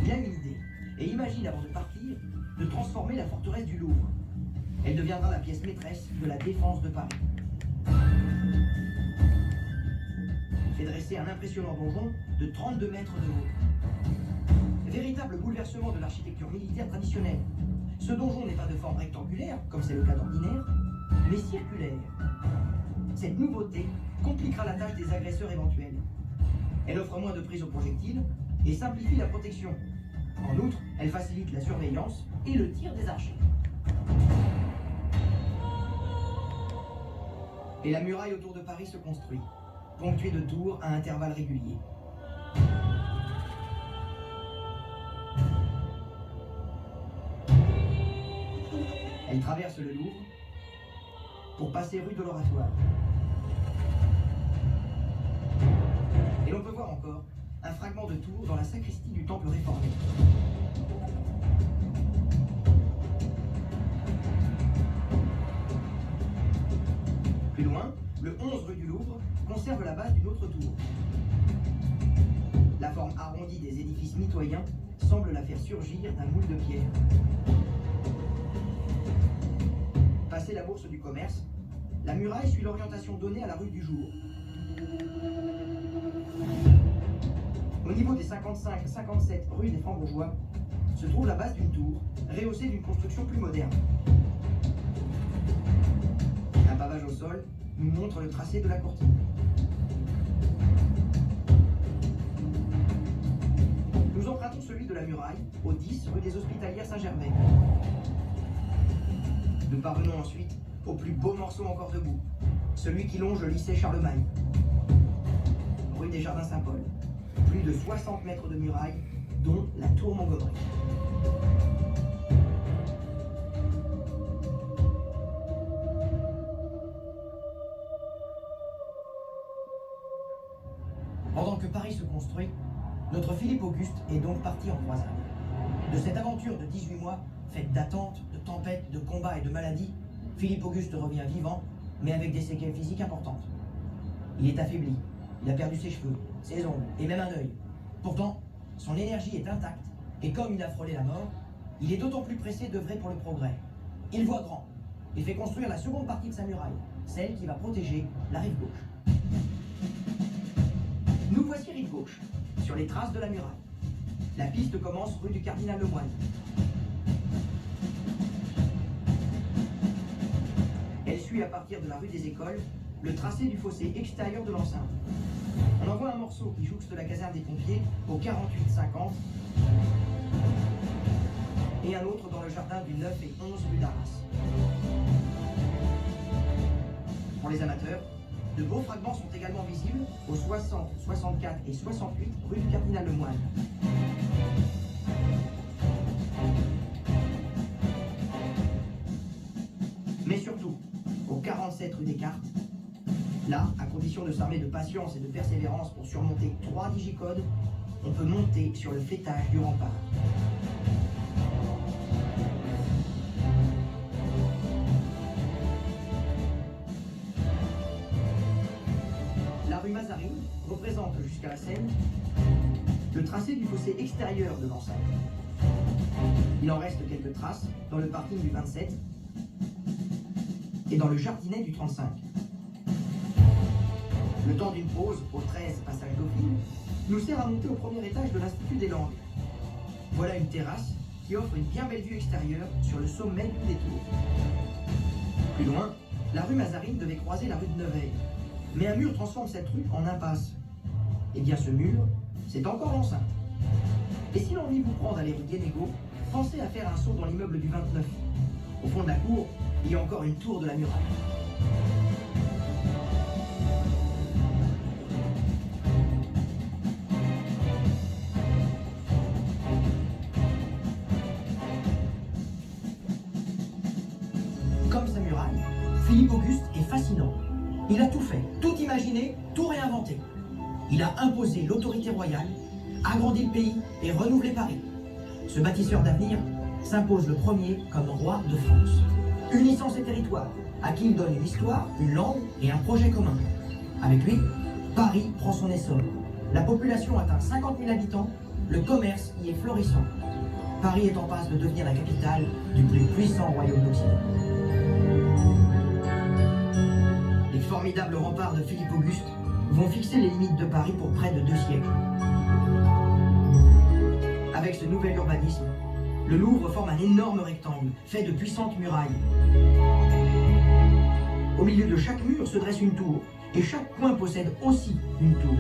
Il a une idée et imagine avant de partir de transformer la forteresse du Louvre. Elle deviendra la pièce maîtresse de la défense de Paris. Il fait dresser un impressionnant donjon de 32 mètres de haut. Véritable bouleversement de l'architecture militaire traditionnelle. Ce donjon n'est pas de forme rectangulaire, comme c'est le cas d'ordinaire, mais circulaire. Cette nouveauté compliquera la tâche des agresseurs éventuels. Elle offre moins de prise aux projectiles et simplifie la protection. En outre, elle facilite la surveillance et le tir des archers. Et la muraille autour de Paris se construit, ponctuée de tours à intervalles réguliers. Elle traverse le Louvre pour passer rue de l'Oratoire. Et l'on peut voir encore un fragment de tour dans la sacristie du temple réformé. Plus loin, le 11 rue du Louvre conserve la base d'une autre tour. La forme arrondie des édifices mitoyens semble la faire surgir d'un moule de pierre. Passé la bourse du commerce, la muraille suit l'orientation donnée à la rue du Jour. Au niveau des 55-57 rue des Francs-Bourgeois se trouve la base d'une tour, rehaussée d'une construction plus moderne. Un pavage au sol nous montre le tracé de la courtine. Nous empruntons celui de la muraille au 10 rue des Hospitalières Saint-Gervais. Nous parvenons ensuite au plus beau morceau encore debout, celui qui longe le lycée Charlemagne. Rue des Jardins Saint-Paul, plus de 60 mètres de muraille, dont la tour Montgomery. Pendant que Paris se construit, notre Philippe Auguste est donc parti en croisade. De cette aventure de 18 mois, faite d'attentes, de tempêtes, de combats et de maladies, Philippe Auguste revient vivant, mais avec des séquelles physiques importantes. Il est affaibli, il a perdu ses cheveux, ses ongles et même un œil. Pourtant, son énergie est intacte, et comme il a frôlé la mort, il est d'autant plus pressé d'œuvrer pour le progrès. Il voit grand, et fait construire la seconde partie de sa muraille, celle qui va protéger la rive gauche. Nous voici rive gauche, sur les traces de la muraille. La piste commence rue du Cardinal Lemoine. Elle suit à partir de la rue des Écoles le tracé du fossé extérieur de l'enceinte. On en voit un morceau qui jouxte la caserne des pompiers au 48-50 et un autre dans le jardin du 9 et 11 rue d'Arras. Pour les amateurs, de beaux fragments sont également visibles aux 60, 64 et 68 rue du Cardinal Lemoine. Mais surtout, au 47 rue Descartes, là, à condition de s'armer de patience et de persévérance pour surmonter 3 digicodes, on peut monter sur le faîtage du rempart. La rue Mazarine représente jusqu'à la Seine le tracé du fossé extérieur de l'enceinte. Il en reste quelques traces dans le parking du 27 et dans le jardinet du 35. Le temps d'une pause au 13 passage Dauphine nous sert à monter au premier étage de l'Institut des Langues. Voilà une terrasse qui offre une bien belle vue extérieure sur le sommet d'une des tours. Plus loin, la rue Mazarine devait croiser la rue de Nevers. Mais un mur transforme cette rue en impasse. Et bien ce mur, c'est encore l'enceinte. Et si l'envie vous prend d'aller rue Guénégaud, pensez à faire un saut dans l'immeuble du 29. Au fond de la cour, il y a encore une tour de la muraille. Comme sa muraille, Philippe Auguste est fascinant. Il a tout fait, tout imaginé, tout réinventé. Il a imposé l'autorité royale, agrandi le pays et renouvelé Paris. Ce bâtisseur d'avenir s'impose le premier comme roi de France, unissant ses territoires, à qui il donne une histoire, une langue et un projet commun. Avec lui, Paris prend son essor. La population atteint 50 000 habitants le commerce y est florissant. Paris est en passe de devenir la capitale du plus puissant royaume d'Occident. Les formidables remparts de Philippe Auguste vont fixer les limites de Paris pour près de 2 siècles. Avec ce nouvel urbanisme, le Louvre forme un énorme rectangle fait de puissantes murailles. Au milieu de chaque mur se dresse une tour, et chaque coin possède aussi une tour.